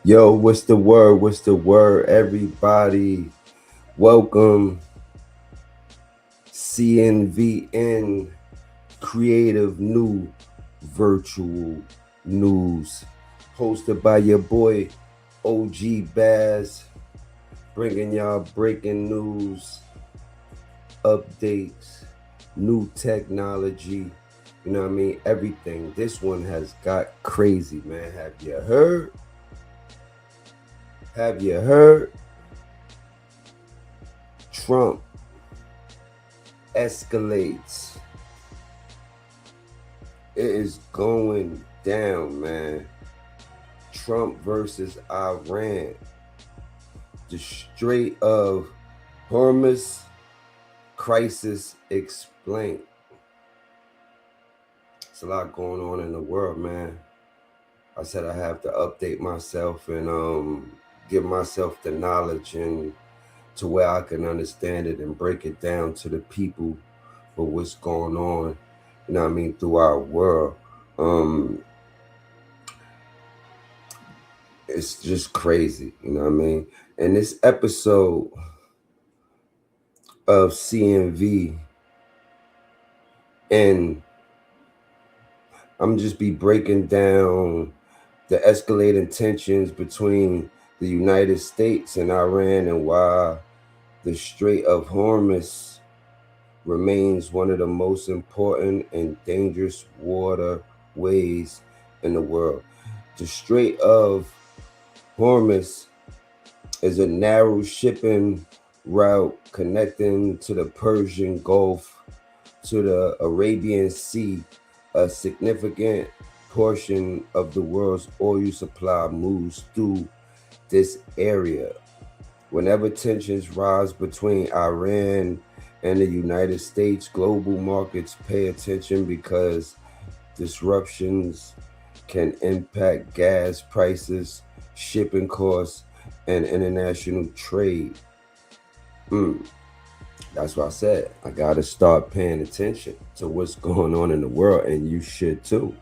Yo, what's the word? What's the word, everybody? Welcome, CNVN Creative New Virtual News, hosted by your boy OGBazz, bringing y'all breaking news, updates, new technology. You know what I mean? Everything. This one has got crazy, man. Have you heard? Have you heard? Trump escalates. It is going down, man. Trump versus Iran. The Strait of Hormuz crisis explained. It's a lot going on in the world, man. I said I have to update myself and give myself the knowledge and to where I can understand it and break it down to the people for what's going on, you know what I mean, through our world. It's just crazy, you know what I mean? And this episode of CNV, and I'm just be breaking down the escalating tensions between the United States and Iran and why the Strait of Hormuz remains one of the most important and dangerous waterways in the world. The Strait of Hormuz is a narrow shipping route connecting to the Persian Gulf to the Arabian Sea. A significant portion of the world's oil supply moves through this area. Whenever tensions rise between Iran and the United States, global markets pay attention because disruptions can impact gas prices, shipping costs, and international trade. That's what I said. I got to start paying attention to what's going on in the world, and you should too.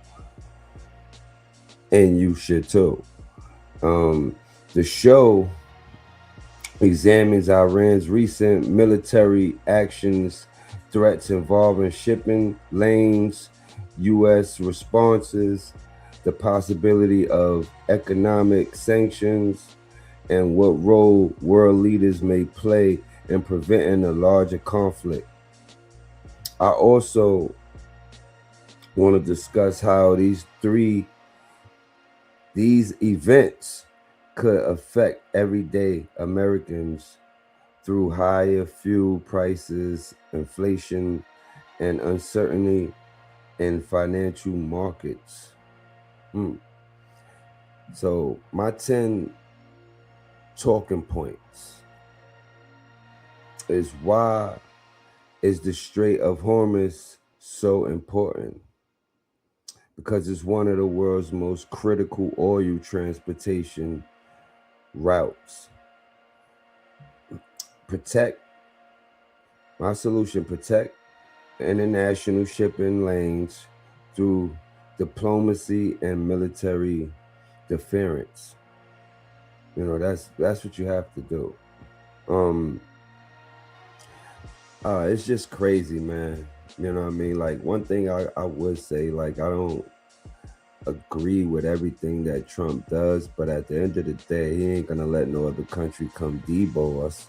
And you should too. The show examines Iran's recent military actions, threats involving shipping lanes, U.S. responses, the possibility of economic sanctions, and what role world leaders may play in preventing a larger conflict. I also want to discuss how these events could affect everyday Americans through higher fuel prices, inflation, and uncertainty in financial markets. So my 10 talking points is why is the Strait of Hormuz so important? Because it's one of the world's most critical oil transportation routes. Protect international shipping lanes through diplomacy and military deterrence. You know, that's what you have to do. It's just crazy, man. You know what I mean? Like, one thing I would say, like, I don't agree with everything that Trump does, but at the end of the day, he ain't gonna let no other country come debo us.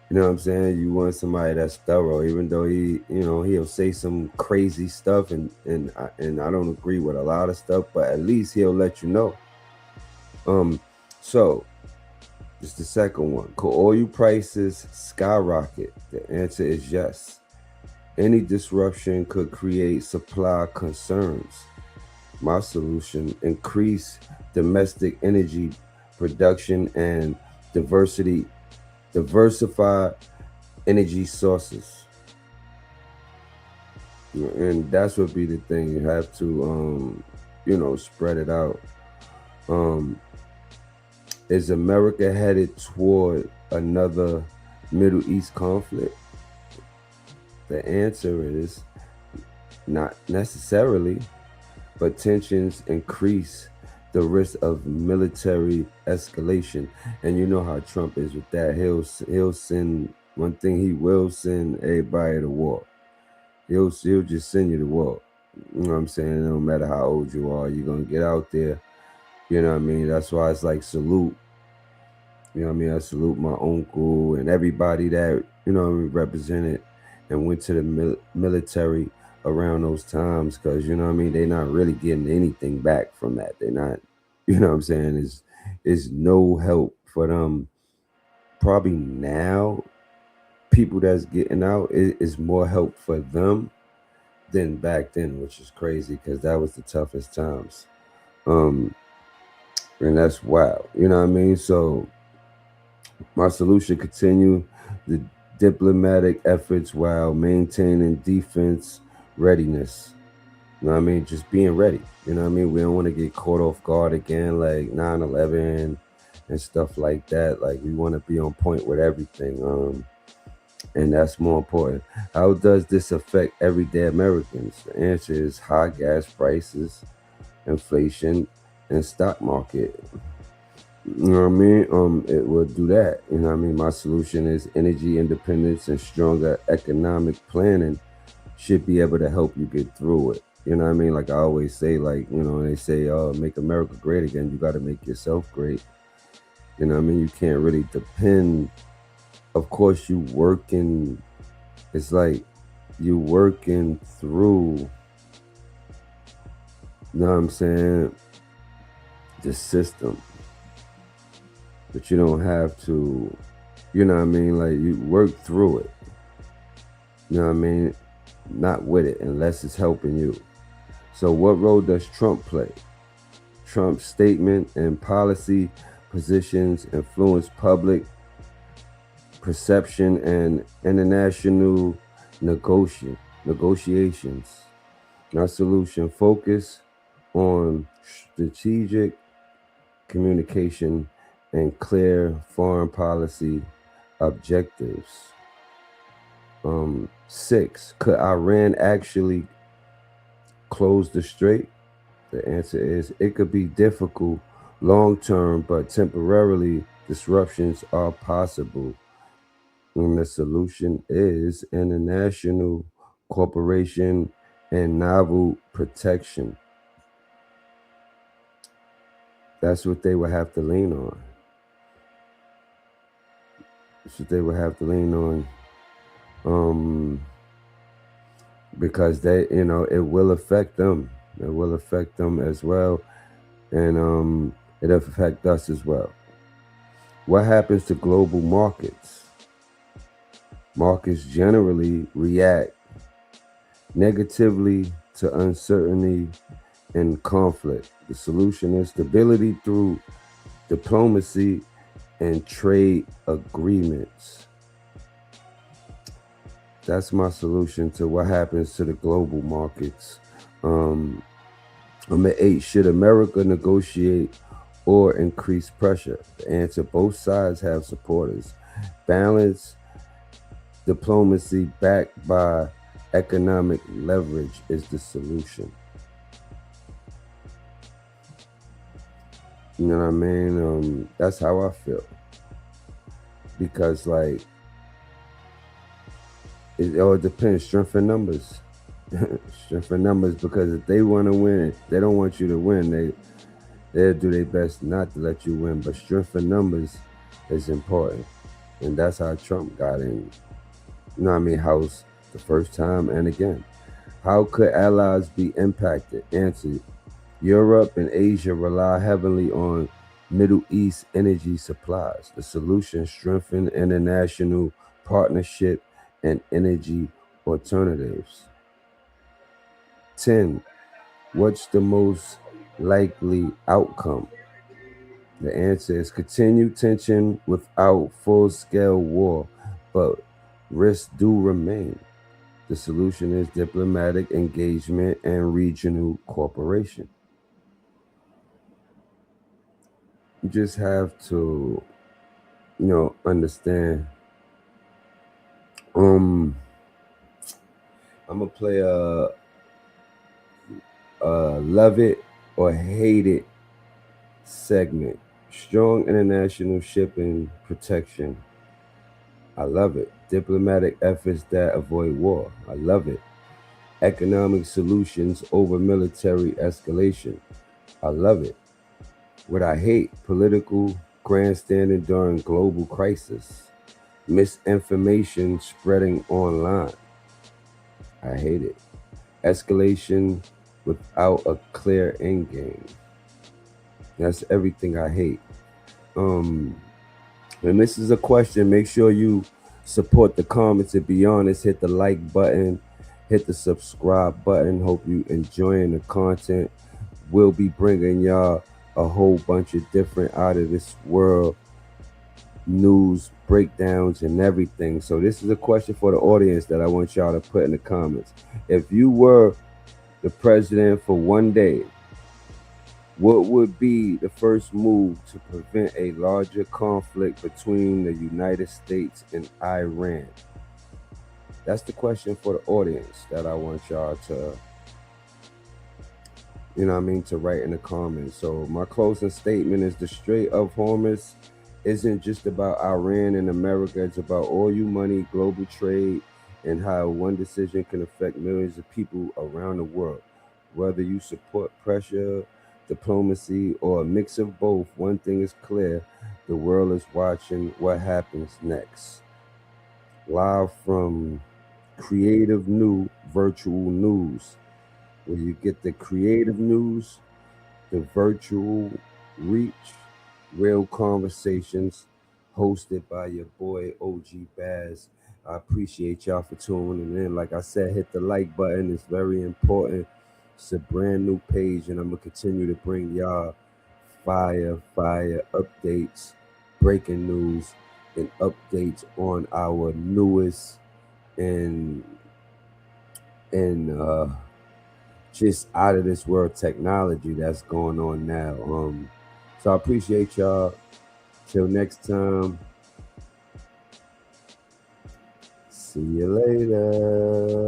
You know what I'm saying? You want somebody that's thorough, even though he'll say some crazy stuff, and I don't agree with a lot of stuff, but at least he'll let you know. So it's the second one. Could oil prices skyrocket? The answer is yes. Any disruption could create supply concerns. My solution: increase domestic energy production and diversify energy sources. And that's what be the thing. You have to spread it out. Is America headed toward another Middle East conflict? The answer is not necessarily. but tensions increase the risk of military escalation. And you know how Trump is with that. He'll send one thing. He will send everybody to war. He'll just send you to war. You know what I'm saying? No matter how old you are, you're gonna get out there. You know what I mean? That's why it's like salute. You know what I mean? I salute my uncle and everybody that, you know what I mean, represented and went to the military around those times, because, you know what I mean, they're not really getting anything back from that. They're not, you know what I'm saying, is no help for them. Probably now, people that's getting out is more help for them than back then, which is crazy, because that was the toughest times. And that's wild. You know what I mean? So my solution: continue the diplomatic efforts while maintaining defense readiness. You know what I mean? Just being ready. You know what I mean? We don't want to get caught off guard again, like 9/11 and stuff like that. Like, we want to be on point with everything. And that's more important. How does this affect everyday Americans? The answer is high gas prices, inflation, and stock market. You know what I mean? It will do that. You know what I mean? My solution is energy independence and stronger economic planning should be able to help you get through it. You know what I mean? Like I always say, like, you know, they say, make America great again. You got to make yourself great. You know what I mean? You can't really depend. Of course, you working. It's like you working through, you know what I'm saying, the system. But you don't have to, you know what I mean? Like, you work through it. You know what I mean? Not with it unless it's helping you. So what role does Trump play? Trump's statement and policy positions influence public perception and international negotiations. Our solution: focus on strategic communication and clear foreign policy objectives. 6. Could Iran actually close the strait? The answer is it could be difficult long term, but temporarily disruptions are possible. And the solution is international cooperation and naval protection. That's what they would have to lean on. That's what they would have to lean on. Because they, you know, it will affect them. It will affect them as well. And it'll affect us as well. What happens to global markets? Markets generally react negatively to uncertainty and conflict. The solution is stability through diplomacy and trade agreements. That's my solution to what happens to the global markets. Number 8, should America negotiate or increase pressure? The answer: both sides have supporters. Balance diplomacy backed by economic leverage is the solution. You know what I mean? That's how I feel. Because, like, it all depends. Strength in numbers. Strength in numbers, because if they want to win, they don't want you to win. They'll do their best not to let you win. But strength in numbers is important. And that's how Trump got in, you know what I mean, House the first time and again. How could allies be impacted? Answer: Europe and Asia rely heavily on Middle East energy supplies. The solution: strengthen international partnership and energy alternatives. 10. What's the most likely outcome? The answer is continued tension without full-scale war, but risks do remain. The solution is diplomatic engagement and regional cooperation. You just have to, you know, understand. I'm gonna play a love it or hate it segment. Strong international shipping protection. I love it. Diplomatic efforts that avoid war. I love it. Economic solutions over military escalation. I love it. What I hate, political grandstanding during global crisis. Misinformation spreading online. I hate it. Escalation without a clear end game. That's everything I hate. And this is a question. Make sure you support the comments. And be honest, hit the like button, hit the subscribe button. Hope you enjoying the content. We'll be bringing y'all a whole bunch of different out of this world news breakdowns and everything. So this is a question for the audience that I want y'all to put in the comments. If you were the president for one day, what would be the first move to prevent a larger conflict between the United States and Iran? That's the question for the audience that I want y'all to, to write in the comments. So my closing statement is the Strait of Hormuz isn't just about Iran and America. It's about oil money, global trade, and how one decision can affect millions of people around the world. Whether you support pressure, diplomacy, or a mix of both, one thing is clear: the world is watching what happens next. Live from Creative New Virtual News, where you get the creative news, the virtual reach, real conversations, hosted by your boy OGBazz. I appreciate y'all for tuning in. Like I said, hit the like button. It's very important. It's a brand new page, and I'm gonna continue to bring y'all fire updates, breaking news, and updates on our newest and just out of this world technology that's going on now. So I appreciate y'all. Till next time. See you later.